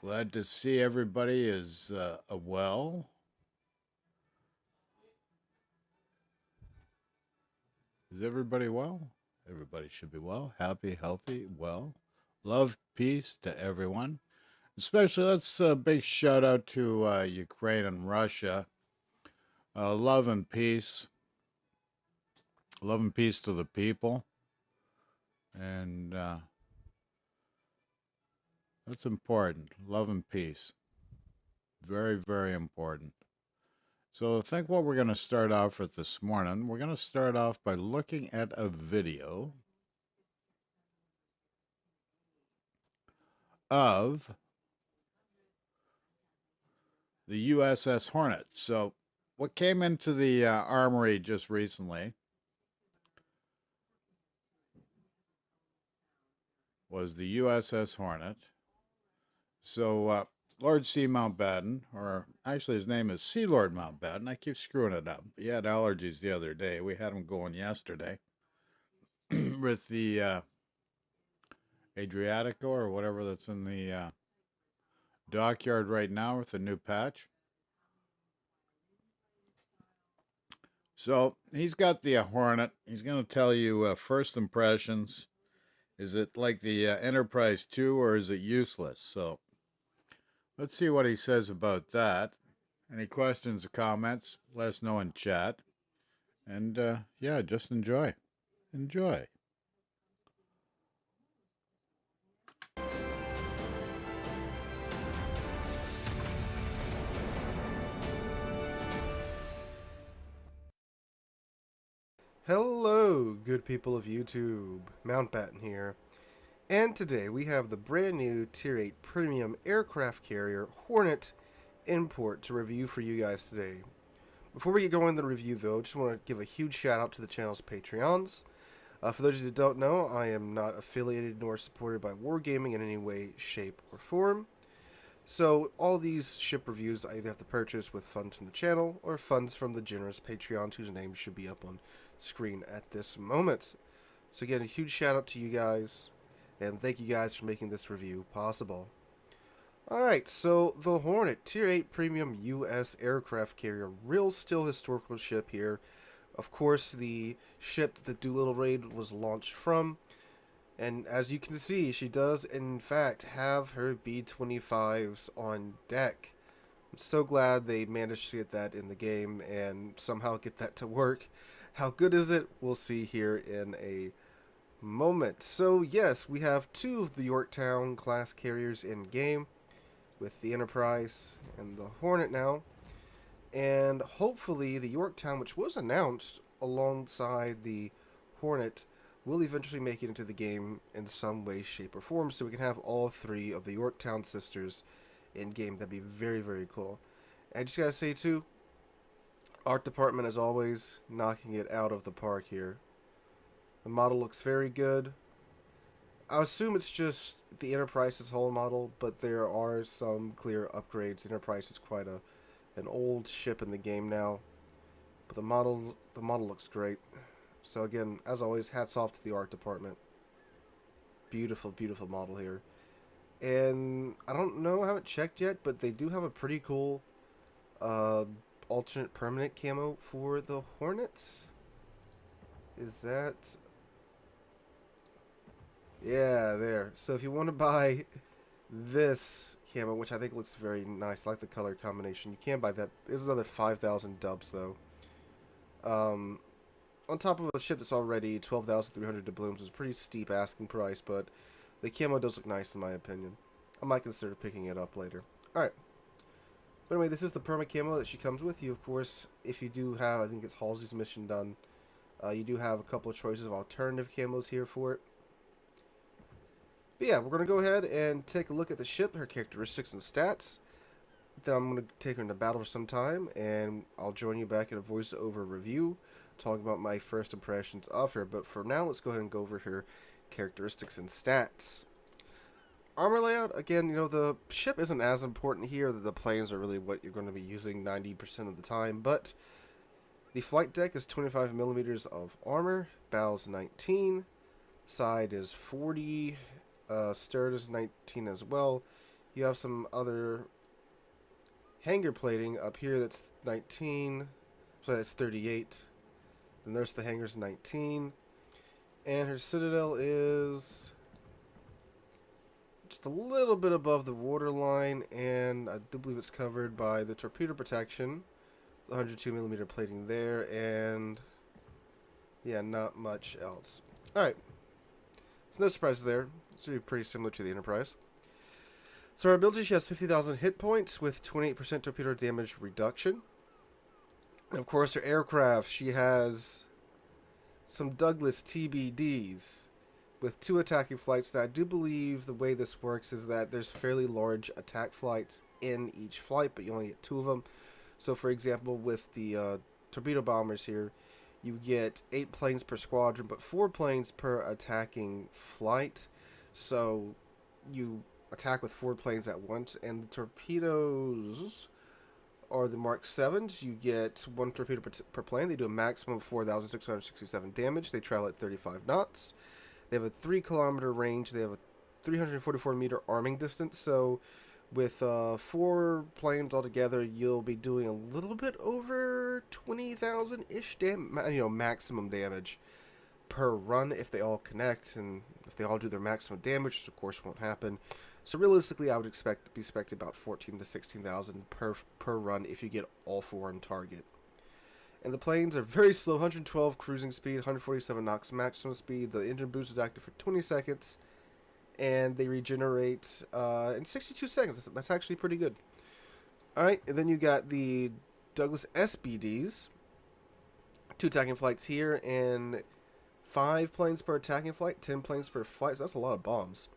Glad to see everybody is well. Is everybody well? Everybody should be well, happy, healthy, well. Love, peace to everyone. Especially, let's big shout out to Ukraine and Russia. Love and peace. Love and peace to the people. And that's important. Love and peace. Very, very important. So I think what we're going to start off with this morning, we're going to start off by looking at a video of the USS Hornet. So what came into the armory just recently was the USS Hornet. So Lord C. Mountbatten, or actually his name is Sea Lord Mountbatten. I keep screwing it up. He had allergies the other day. We had him going yesterday with the Adriatico or whatever that's in the dockyard right now with the new patch. So he's got the Hornet. He's going to tell you first impressions. Is it like the Enterprise 2 or is it useless? So let's see what he says about that. Any questions or comments? Let us know in chat. And yeah, just enjoy. Enjoy. Hello, good people of YouTube. Mountbatten here. And today we have the brand new Tier 8 Premium Aircraft Carrier Hornet import to review for you guys today. Before we get going in the review though, just want to give a huge shout out to the channel's Patreons. For those of you that don't know, I am not affiliated nor supported by Wargaming in any way, shape, or form. So all these ship reviews I either have to purchase with funds from the channel or funds from the generous Patreons whose names should be up on screen at this moment. So again, a huge shout out to you guys, and thank you guys for making this review possible. Alright, so the Hornet, Tier 8 Premium U.S. Aircraft Carrier, real still historical ship here. Of course, the ship that the Doolittle Raid was launched from, and as you can see, she does in fact have her B-25s on deck. I'm so glad they managed to get that in the game and somehow get that to work. How good is it? We'll see here in a moment. So yes, we have two of the Yorktown class carriers in game with the Enterprise and the Hornet now. And hopefully the Yorktown, which was announced alongside the Hornet, will eventually make it into the game in some way, shape, or form so we can have all three of the Yorktown sisters in game. That'd be very, very cool. And I just gotta say too, art department as always knocking it out of the park here. The model looks very good. I assume it's just the Enterprise's whole model, but there are some clear upgrades. Enterprise is quite an old ship in the game now, but the model looks great. So again, as always, hats off to the art department. Beautiful, beautiful model here. And I don't know, I haven't checked yet, but they do have a pretty cool alternate permanent camo for the Hornet. Is that... yeah, there. So if you want to buy this camo, which I think looks very nice, I like the color combination, you can buy that. There's another 5,000 dubs, though. On top of a ship that's already 12,300 doubloons, is a pretty steep asking price, but the camo does look nice in my opinion. I might consider picking it up later. Alright. But anyway, this is the perma camo that she comes with. You, of course, if you do have, I think it's Halsey's mission done, you do have a couple of choices of alternative camos here for it. But yeah, we're going to go ahead and take a look at the ship, her characteristics and stats. Then I'm going to take her into battle for some time, and I'll join you back in a voice-over review, talking about my first impressions of her. But for now, let's go ahead and go over her characteristics and stats. Armor layout, again, you know, the ship isn't as important here. The planes are really what you're going to be using 90% of the time, but the flight deck is 25 millimeters of armor, bows 19, side is 40, stern is 19 as well. You have some other hanger plating up here that's 19. So that's 38. Then there's the hanger's 19. And her citadel is just a little bit above the waterline, and I do believe it's covered by the torpedo protection, the 102mm plating there, and yeah, not much else. Alright, so no surprises there. It's going to be pretty similar to the Enterprise. So our ability, she has 50,000 hit points with 28% torpedo damage reduction. And of course, her aircraft, she has some Douglas TBDs with 2 attacking flights. Now, I do believe the way this works is that there's fairly large attack flights in each flight, but you only get 2 of them. So, for example, with the torpedo bombers here, you get 8 planes per squadron, but 4 planes per attacking flight. So, you attack with 4 planes at once, and the torpedoes are the Mark 7s. You get 1 torpedo per plane. They do a maximum of 4,667 damage. They travel at 35 knots. They have a 3-kilometer range. They have a 344-meter arming distance. So with 4 planes altogether, you'll be doing a little bit over 20,000-ish maximum damage per run if they all connect, and if they all do their maximum damage, which of course won't happen. So realistically, I would be expecting about 14 to 16,000 per run if you get all 4 on target. And the planes are very slow: 112 cruising speed, 147 knots maximum speed. The engine boost is active for 20 seconds, and they regenerate in 62 seconds. That's actually pretty good. All right, and then you got the Douglas SBDs, 2 attacking flights here, and 5 planes per attacking flight, 10 planes per flight. So that's a lot of bombs.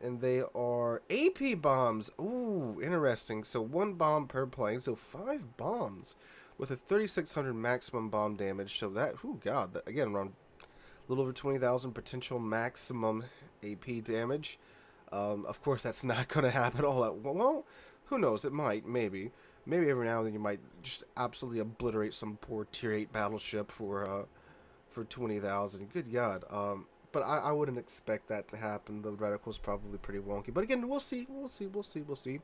And they are AP bombs. Ooh, interesting. So 1 bomb per plane. So 5 bombs with a 3,600 maximum bomb damage. So that, oh god, that, again, around a little over 20,000 potential maximum AP damage. Of course, that's not going to happen all at once. Well, who knows? It might, maybe. Maybe every now and then you might just absolutely obliterate some poor Tier 8 battleship for 20,000. Good god. But I wouldn't expect that to happen. The reticle's probably pretty wonky. But again, we'll see. We'll see.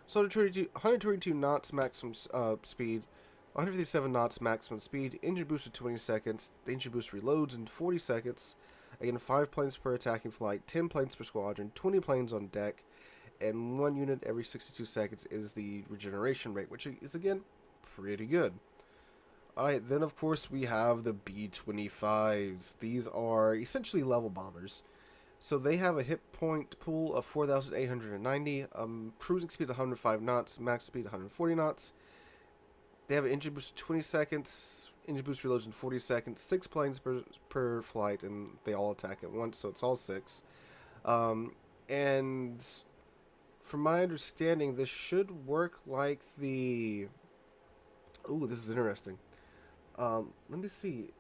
So 122 knots maximum speed, 157 knots maximum speed, engine boost in 20 seconds. The engine boost reloads in 40 seconds. Again, 5 planes per attacking flight, 10 planes per squadron, 20 planes on deck, and 1 unit every 62 seconds is the regeneration rate, which is, again, pretty good. Alright, then of course we have the B-25s. These are essentially level bombers. So they have a hit point pool of 4,890, cruising speed 105 knots, max speed 140 knots. They have an engine boost of 20 seconds, engine boost reloads in 40 seconds, 6 planes per flight, and they all attack at once, so it's all 6. And from my understanding, this should work like the... Ooh, this is interesting. Let me see.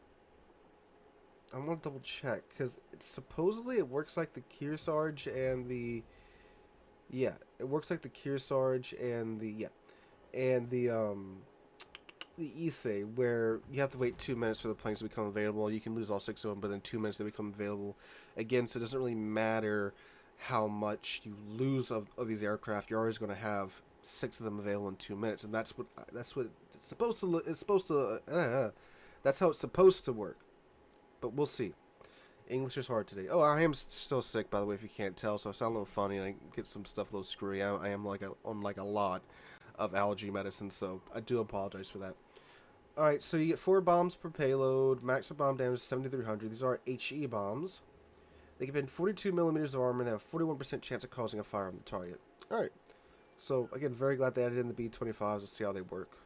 I want to double check, because supposedly it works like the Kearsarge and the... Yeah, it works like the Kearsarge and the... Yeah. And the Issei, where you have to wait 2 minutes for the planes to become available. You can lose all 6 of them, but in 2 minutes they become available again, so it doesn't really matter how much you lose of these aircraft. You're always going to have 6 of them available in 2 minutes, and that's what it's supposed to look. It's supposed to. That's how it's supposed to work. But we'll see. English is hard today. Oh, I am still sick, by the way, if you can't tell. So I sound a little funny, and I get some stuff a little screwy. I am on a lot of allergy medicine, so I do apologize for that. All right, so you get 4 bombs per payload. Maximum bomb damage is 7,300. These are HE bombs. They can bend 42 millimeters of armor, and they have a 41% chance of causing a fire on the target. All right. So, again, very glad they added in the B-25s to see how they work.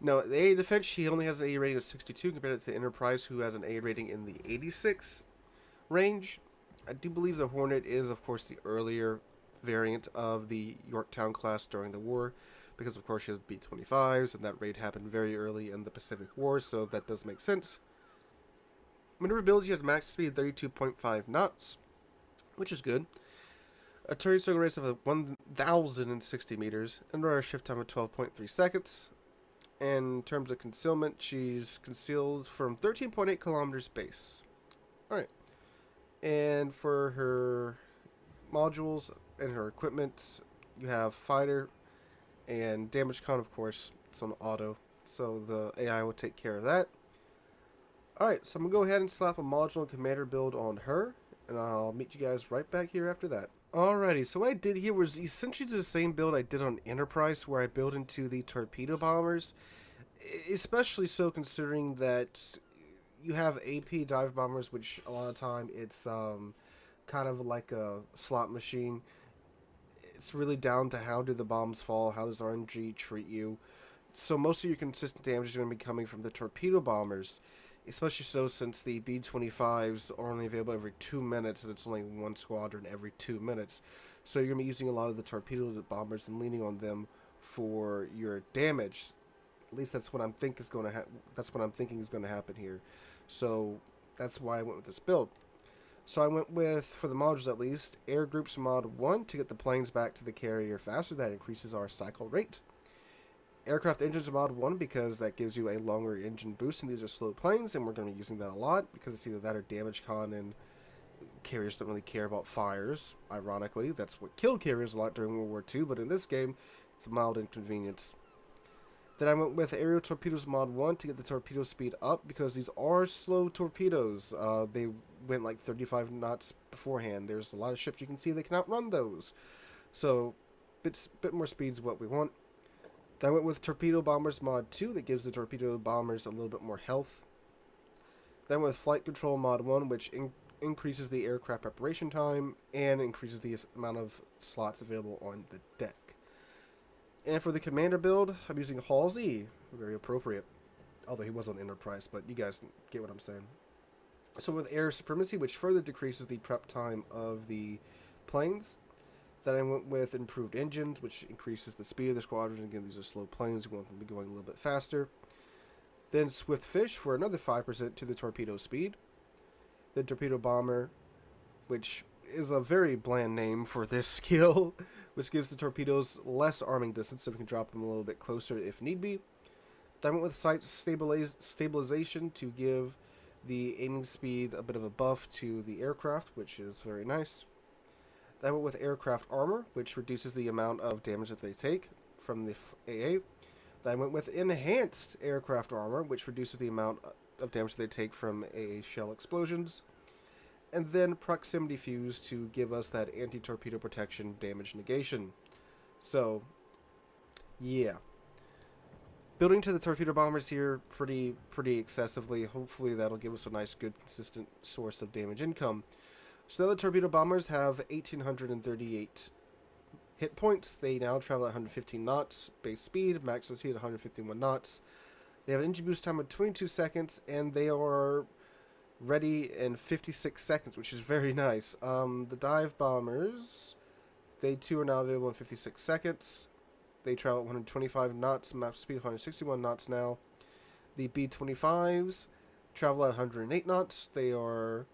Now, the A defense, she only has an A rating of 62 compared to the Enterprise, who has an A rating in the 86 range. I do believe the Hornet is, of course, the earlier variant of the Yorktown class during the war, because, of course, she has B-25s, and that raid happened very early in the Pacific War, so that does make sense. Maneuverability has max speed of 32.5 knots, which is good. A turret circle radius of 1,060 meters, and radar shift time of 12.3 seconds. And in terms of concealment, she's concealed from 13.8 kilometers base. Alright. And for her modules and her equipment, you have fighter and damage con, of course. It's on auto, so the AI will take care of that. Alright, so I'm going to go ahead and slap a module and commander build on her, and I'll meet you guys right back here after that. Alrighty, so what I did here was essentially the same build I did on Enterprise, where I built into the torpedo bombers, especially so considering that you have AP dive bombers, which a lot of time it's kind of like a slot machine. It's really down to how do the bombs fall, how does RNG treat you. So most of your consistent damage is going to be coming from the torpedo bombers, especially so since the B-25s are only available every 2 minutes, and it's only one squadron every 2 minutes. So you're going to be using a lot of the torpedo bombers and leaning on them for your damage. At least that's what I'm thinking is going to that's what I'm thinking is going to happen here. So that's why I went with this build. So I went with, for the modules at least, Air Groups Mod 1 to get the planes back to the carrier faster. That increases our cycle rate. Aircraft Engines Mod 1 because that gives you a longer engine boost, and these are slow planes, and we're going to be using that a lot because it's either that or damage con, and carriers don't really care about fires. Ironically, that's what killed carriers a lot during World War II, but in this game, it's a mild inconvenience. Then I went with Aerial Torpedoes Mod 1 to get the torpedo speed up because these are slow torpedoes. They went like 35 knots beforehand. There's a lot of ships you can see that can outrun those. So, bit more speed is what we want. Then I went with Torpedo Bombers Mod 2 that gives the torpedo bombers a little bit more health. Then with Flight Control Mod 1, which increases the aircraft preparation time and increases the amount of slots available on the deck. And for the commander build, I'm using Halsey, very appropriate. Although he was on Enterprise, but you guys get what I'm saying. So with Air Supremacy, which further decreases the prep time of the planes. Then I went with Improved Engines, which increases the speed of the squadron. Again, these are slow planes, we want them to be going a little bit faster. Then Swift Fish for another 5% to the torpedo speed. Then Torpedo Bomber, which is a very bland name for this skill, which gives the torpedoes less arming distance, so we can drop them a little bit closer if need be. Then I went with Sight Stabilization to give the aiming speed a bit of a buff to the aircraft, which is very nice. Then I went with Aircraft Armor, which reduces the amount of damage that they take from the AA. Then I went with Enhanced Aircraft Armor, which reduces the amount of damage they take from AA shell explosions. And then Proximity Fuse to give us that anti-torpedo protection damage negation. So, yeah. Building to the torpedo bombers here pretty excessively. Hopefully that'll give us a nice, good, consistent source of damage income. So now the torpedo bombers have 1,838 hit points. They now travel at 115 knots. Base speed, maximum speed 151 knots. They have an engine boost time of 22 seconds, and they are ready in 56 seconds, which is very nice. The dive bombers, they too are now available in 56 seconds. They travel at 125 knots, map speed 161 knots now. The B-25s travel at 108 knots. They are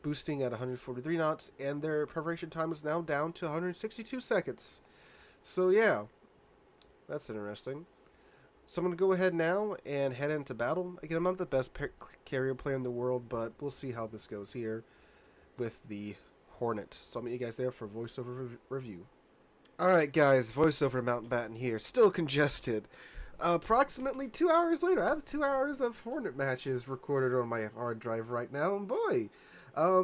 boosting at 143 knots, and their preparation time is now down to 162 seconds. So yeah, that's interesting. So I'm going to go ahead now and head into battle. Again, I'm not the best carrier player in the world, but we'll see how this goes here with the Hornet. So I'll meet you guys there for voiceover review. Alright guys, voiceover Mountbatten here. Still congested. Approximately 2 hours later, I have 2 hours of Hornet matches recorded on my hard drive right now, and boy,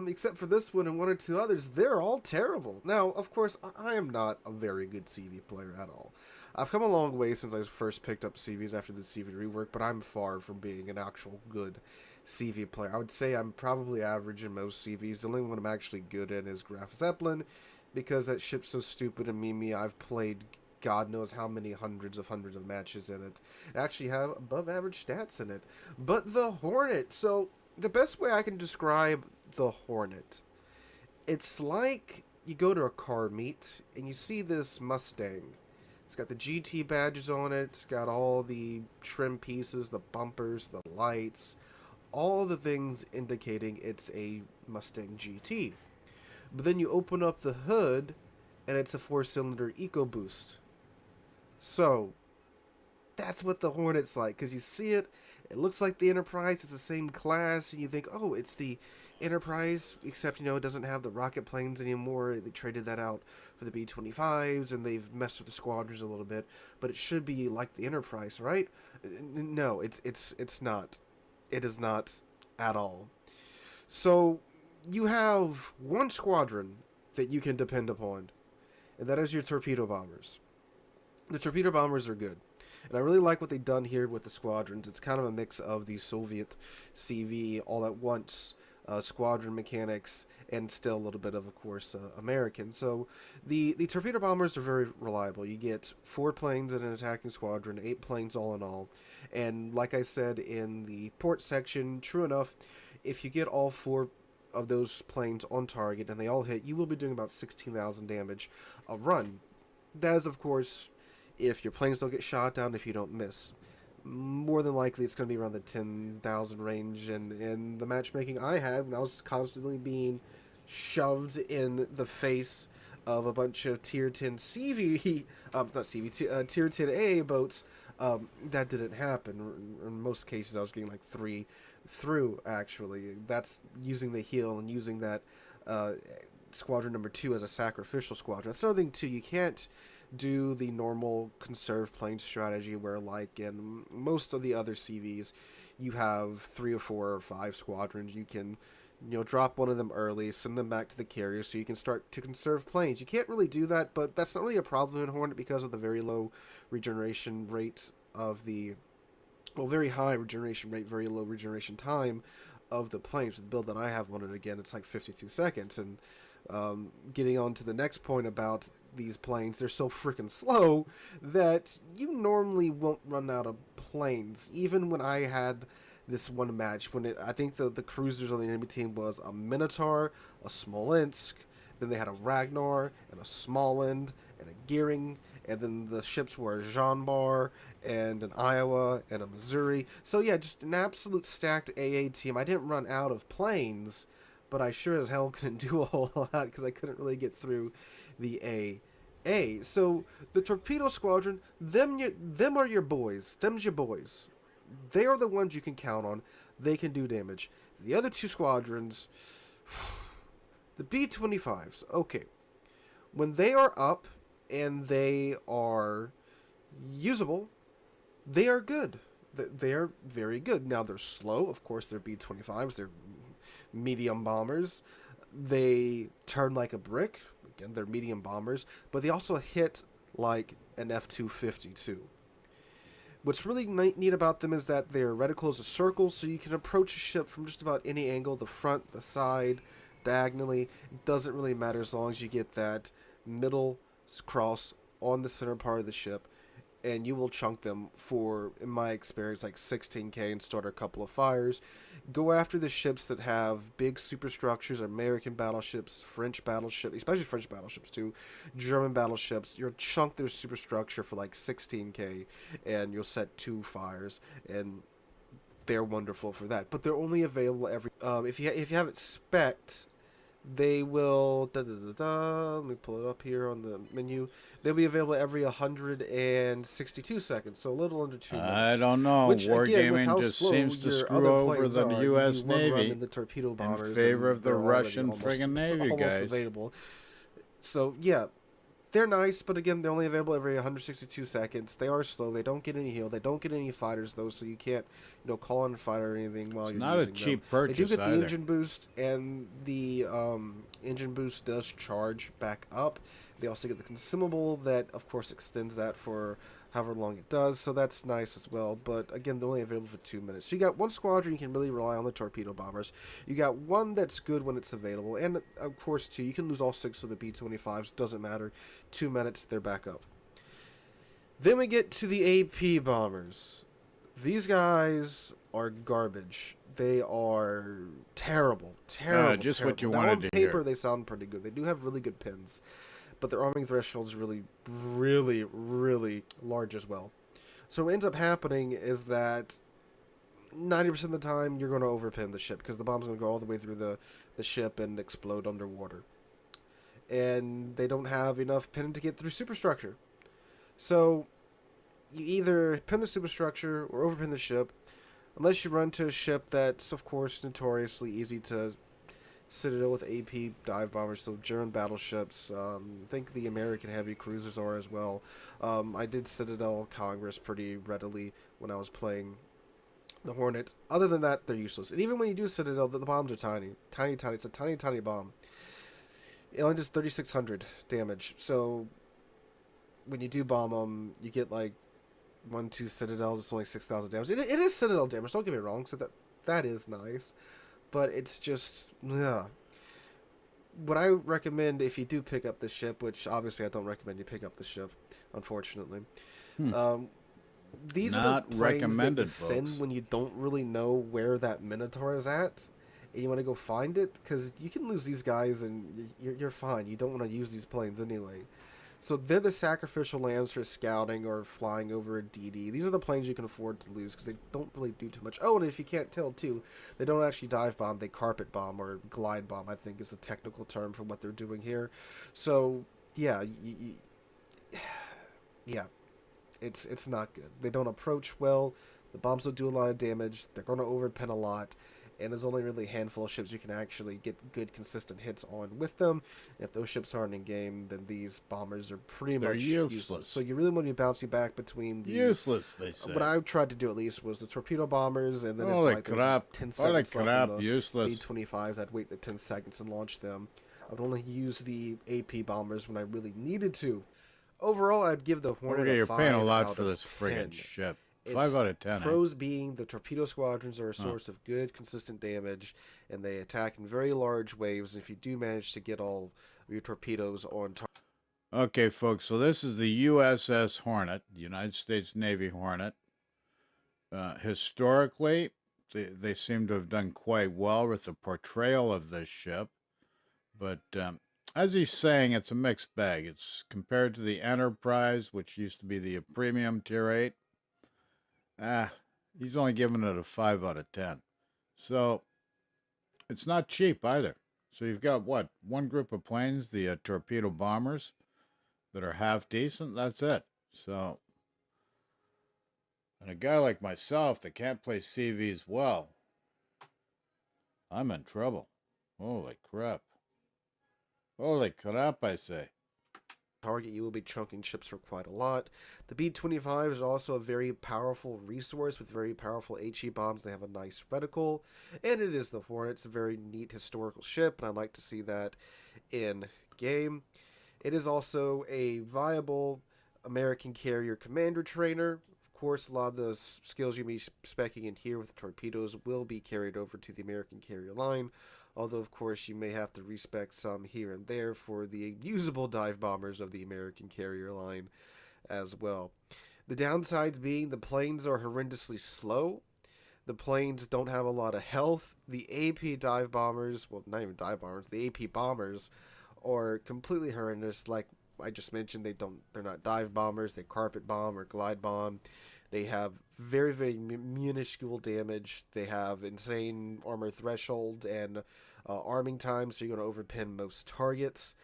except for this one and one or two others, they're all terrible. Now, of course, I am not a very good CV player at all. I've come a long way since I first picked up CVs after the CV rework, but I'm far from being an actual good CV player. I would say I'm probably average in most CVs. The only one I'm actually good at is Graf Zeppelin, because that ship's so stupid and memey. I've played God knows how many hundreds of matches in it. I actually have above average stats in it. But the Hornet, so the best way I can describe the Hornet, it's like you go to a car meet and you see this Mustang. It's got the GT badges on it. It's got all the trim pieces, the bumpers, the lights, all the things indicating it's a Mustang GT. But then you open up the hood, and it's a 4-cylinder EcoBoost. So, That's what the Hornet's like, because you see it, it looks like the Enterprise, it's the same class, and you think, oh, it's the Enterprise, except, it doesn't have the rocket planes anymore. They traded that out for the B-25s, and they've messed with the squadrons a little bit, but it should be like the Enterprise, right? No, it's not. It is not at all. So, you have one squadron that you can depend upon, and that is your torpedo bombers. The torpedo bombers are good. And I really like what they've done here with the squadrons. It's kind of a mix of the Soviet CV all at once squadron mechanics and still a little bit of course, American. So the torpedo bombers are very reliable. You get 4 planes in an attacking squadron, 8 planes all in all. And like I said in the port section, true enough, if you get all 4 of those planes on target and they all hit, you will be doing about 16,000 damage a run. That is, of course, if your planes don't get shot down, if you don't miss. More than likely, it's going to be around the 10,000 range. And in the matchmaking I had, when I was constantly being shoved in the face of a bunch of Tier 10 CV, not CV, Tier 10A boats, that didn't happen. In most cases, I was getting like 3 through, actually. That's using the heal and using that squadron number 2 as a sacrificial squadron. That's another thing, too. You can't do the normal conserve plane strategy where, like in most of the other CVs, you have 3 or 4 or 5 squadrons. You can, drop one of them early, send them back to the carrier so you can start to conserve planes. You can't really do that, but that's not really a problem in Hornet because of the very low regeneration rate of the, well, very high regeneration rate, very low regeneration time of the planes. The build that I have on it, again, it's like 52 seconds. And getting on to the next point about these planes, they're so freaking slow that you normally won't run out of planes. Even when I had this one match, I think the cruisers on the enemy team was a Minotaur, a Smolensk, then they had a Ragnar and a Smoland and a Gearing, and then the ships were a Jean Bar and an Iowa and a Missouri. So yeah, just an absolute stacked AA team. I didn't run out of planes, but I sure as hell couldn't do a whole lot because I couldn't really get through the AA. So the torpedo squadron, them are your boys. Them's your boys. They are the ones you can count on. They can do damage. The other 2 squadrons, the B-25s, okay. When they are up and they are usable, they are good. They are very good. Now, they're slow. Of course, they're B-25s. They're medium bombers. They turn like a brick. Again, they're medium bombers. But they also hit like an F-250, too. What's really neat about them is that their reticle is a circle, so you can approach a ship from just about any angle, the front, the side, diagonally. It doesn't really matter as long as you get that middle cross on the center part of the ship, and you will chunk them for, in my experience, like 16k and start a couple of fires. Go after the ships that have big superstructures, American battleships, French battleships, especially French battleships too, German battleships. You'll chunk their superstructure for like 16k, and you'll set 2 fires, and they're wonderful for that. But they're only available every, if you have it spec'd, they will, let me pull it up here on the menu. They'll be available every 162 seconds, so a little under 2 minutes. I don't know. Which, again, with Wargaming how just slow seems to your screw other over planes the are, U.S. you do one run Navy in the torpedo in bombers, favor and of the they're already Russian almost- friggin' Navy, almost guys. available. So yeah, they're nice, but again, they're only available every 162 seconds. They are slow. They don't get any heal. They don't get any fighters though, so you can't, call on a fighter or anything while It's you're not a using cheap them. They purchase do get the either. engine boost, and the engine boost does charge back up. They also get the consumable that, of course, extends that for however long it does, so that's nice as well. But again, they're only available for 2 minutes. So you got one squadron, you can really rely on the torpedo bombers. You got one that's good when it's available, and of course, 2, you can lose all 6 of the B-25s, doesn't matter. 2 minutes, they're back up. Then we get to the AP bombers. These guys are garbage. They are terrible, terrible. Just terrible. what you Now, wanted on to paper, hear. they sound pretty good. They do have really good pins, but their arming threshold is really, really, really large as well. So what ends up happening is that 90% of the time you're going to overpin the ship because the bomb's going to go all the way through the ship and explode underwater. And they don't have enough pin to get through superstructure. So you either pin the superstructure or overpin the ship, unless you run to a ship that's, of course, notoriously easy to citadel with AP dive bombers, so German battleships. I think the American heavy cruisers are as well. I did citadel Congress pretty readily when I was playing the Hornet. Other than that, they're useless. And even when you do citadel, the bombs are tiny. Tiny, tiny. It's a tiny, tiny bomb. It only does 3,600 damage. So when you do bomb them, you get like 1-2 citadels. It's only 6,000 damage. It is citadel damage. Don't get me wrong. So that is nice, but it's just yeah. What I recommend if you do pick up the ship, which obviously I don't recommend you pick up the ship, unfortunately. Hmm. Um, these are Not the planes that you recommended, send folks. when you don't really know where that Minotaur is at, and you want to go find it, because you can lose these guys and you're fine. You don't want to use these planes anyway. So they're the sacrificial lambs for scouting or flying over a DD. These are the planes you can afford to lose because they don't really do too much. Oh, and if you can't tell too, they don't actually dive bomb. They carpet bomb or glide bomb, I think is the technical term for what they're doing here. So yeah, yeah, it's not good. They don't approach well. The bombs don't do a lot of damage. They're going to overpin a lot. And there's only really a handful of ships you can actually get good, consistent hits on with them. And if those ships aren't in game, then these bombers are pretty They're much useless. So you really want to be bouncing back between the... Useless, they say. What I tried to do at least was the torpedo bombers, and then Holy if like, there crap. 10 Holy seconds left crap, in the useless. B-25s, I'd wait the 10 seconds and launch them. I would only use the AP bombers when I really needed to. Overall, I'd give the Hornet Okay, a you're 5 paying a lot out for of this 10. friggin' ship. It's 5 out of 10, eh? pros being the torpedo squadrons are a source of good, consistent damage, and they attack in very large waves. And if you do manage to get all of your torpedoes on target. Okay, folks, so this is the USS Hornet, the United States Navy Hornet. Historically, they seem to have done quite well with the portrayal of this ship. But as he's saying, it's a mixed bag. It's compared to the Enterprise, which used to be the premium tier 8. He's only giving it a 5 out of 10. So it's not cheap either. So you've got what? One group of planes, the torpedo bombers, that are half decent. That's it. So, and a guy like myself that can't play CVs well, I'm in trouble. Holy crap. Holy crap, I say. Target, you will be chunking ships for quite a lot. The B-25 is also a very powerful resource with very powerful HE bombs. They have a nice reticle, and it is the Hornet. It's a very neat historical ship, and I like to see that in game. It is also a viable American carrier commander trainer. Of course, a lot of the skills you'll be specking in here with torpedoes will be carried over to the American carrier line. Although, of course, you may have to respec some here and there for the usable dive bombers of the American carrier line as well. The downsides being the planes are horrendously slow. The planes don't have a lot of health. The AP dive bombers, well, not even dive bombers, the AP bombers are completely horrendous. Like I just mentioned, they're not dive bombers. They carpet bomb or glide bomb. They have very, very minuscule damage. They have insane armor threshold and arming time, so you're going to overpin most targets.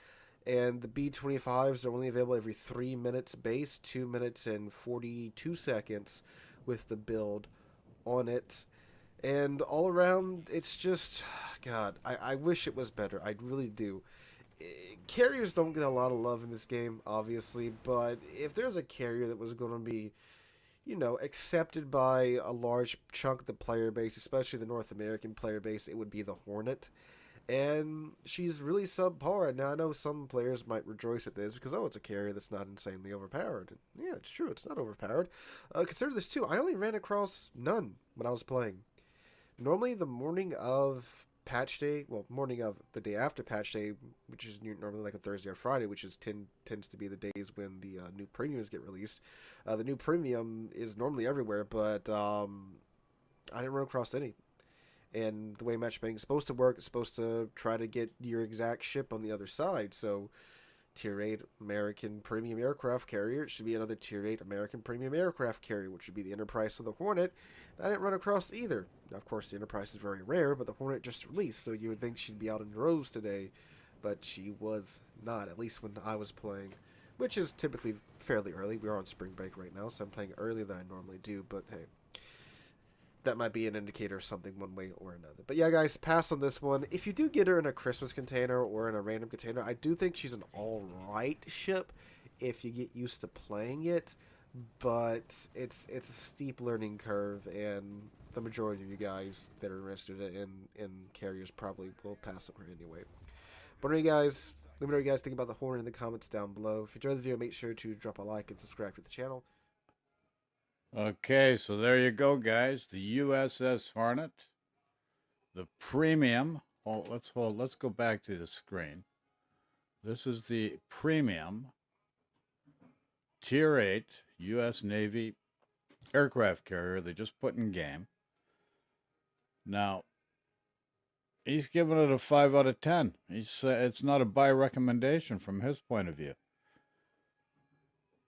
And the B-25s are only available every 3 minutes base, 2 minutes and 42 seconds with the build on it. And all around, it's just, God, I wish it was better. I really do. Carriers don't get a lot of love in this game, obviously, but if there's a carrier that was going to be accepted by a large chunk of the player base, especially the North American player base, it would be the Hornet. And she's really subpar. Now, I know some players might rejoice at this because, it's a carrier that's not insanely overpowered. And yeah, it's true, it's not overpowered. Consider this, too. I only ran across none when I was playing. Normally, the morning of patch day, morning of the day after patch day, which is normally like a Thursday or Friday, which tends to be the days when the new premiums get released. The new premium is normally everywhere, but I didn't run across any. And the way matchmaking is supposed to work, it's supposed to try to get your exact ship on the other side. So Tier 8 American Premium Aircraft Carrier, it should be another Tier 8 American Premium Aircraft Carrier, which would be the Enterprise of the Hornet. I didn't run across either. Now, of course, the Enterprise is very rare, but the Hornet just released, so you would think she'd be out in droves today, but she was not, at least when I was playing which is typically fairly early. We're on spring break right now, so I'm playing earlier than I normally do, but hey, that might be an indicator of something one way or another. But yeah, guys, pass on this one. If you do get her in a Christmas container or in a random container, I do think she's an alright ship if you get used to playing it, but it's a steep learning curve, and the majority of you guys that are interested in carriers probably will pass on her anyway. But anyway, guys, let me know what you guys think about the Hornet in the comments down below. If you enjoyed the video, make sure to drop a like and subscribe to the channel. Okay, so there you go, guys. The USS Hornet, the premium. Oh, let's go back to the screen. This is the premium Tier 8 U.S. Navy aircraft carrier they just put in game. Now, he's giving it a 5 out of 10. It's not a buy recommendation from his point of view.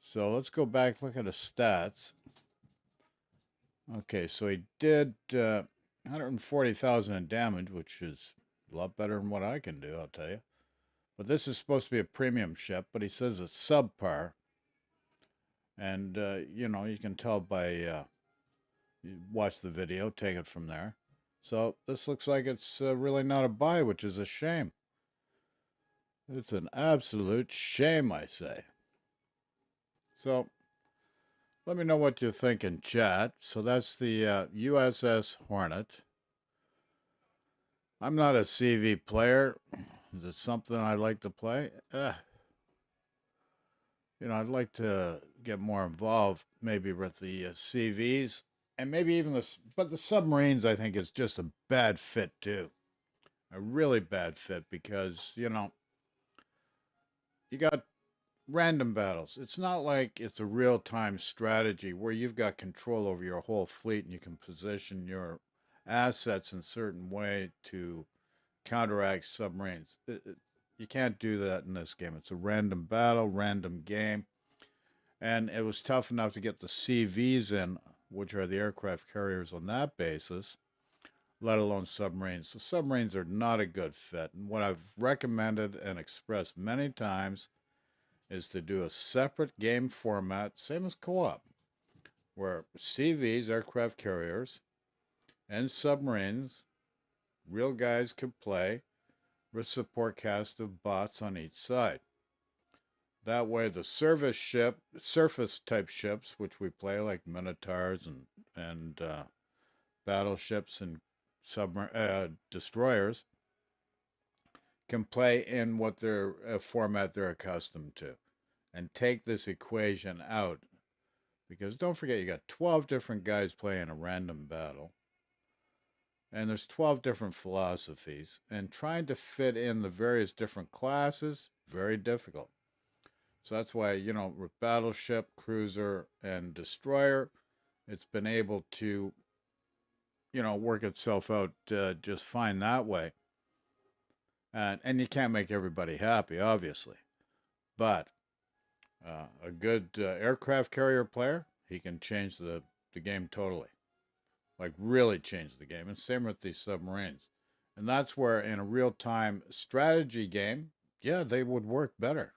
So let's go back, look at his stats. Okay, so he did 140,000 in damage, which is a lot better than what I can do, I'll tell you. But this is supposed to be a premium ship, but he says it's subpar. And, you know, you can tell by, you watch the video, take it from there. So this looks like it's really not a buy, which is a shame. It's an absolute shame, I say. So let me know what you think in chat. So that's the USS Hornet. I'm not a CV player. Is it something I'd like to play? You know, I'd like to get more involved maybe with the CVs and maybe even but the submarines I think is just a bad fit too. A really bad fit because, you know, you got random battles. It's not like it's a real-time strategy where you've got control over your whole fleet and you can position your assets in a certain way to counteract submarines. You can't do that in this game. It's a random battle, random game. And it was tough enough to get the CVs in, which are the aircraft carriers on that basis, let alone submarines. So submarines are not a good fit. And what I've recommended and expressed many times is to do a separate game format, same as co-op, where CVs, aircraft carriers, and submarines, real guys could play with support cast of bots on each side. That way the surface type ships, which we play like Minotaurs and battleships and destroyers, can play in what their format they're accustomed to and take this equation out. Because don't forget, you got 12 different guys playing a random battle. And there's 12 different philosophies. And trying to fit in the various different classes, very difficult. So that's why, you know, with battleship, cruiser, and destroyer, it's been able to, you know, work itself out just fine that way. And you can't make everybody happy, obviously. But a good aircraft carrier player, he can change the game totally. Like, really change the game. And same with these submarines. And that's where, in a real-time strategy game, yeah, they would work better.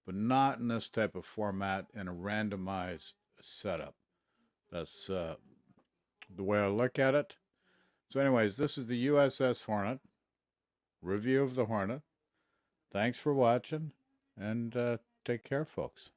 But not in this type of format in a randomized setup. That's the way I look at it. So anyways, this is the USS Hornet. Review of the Hornet. Thanks for watching, and take care, folks.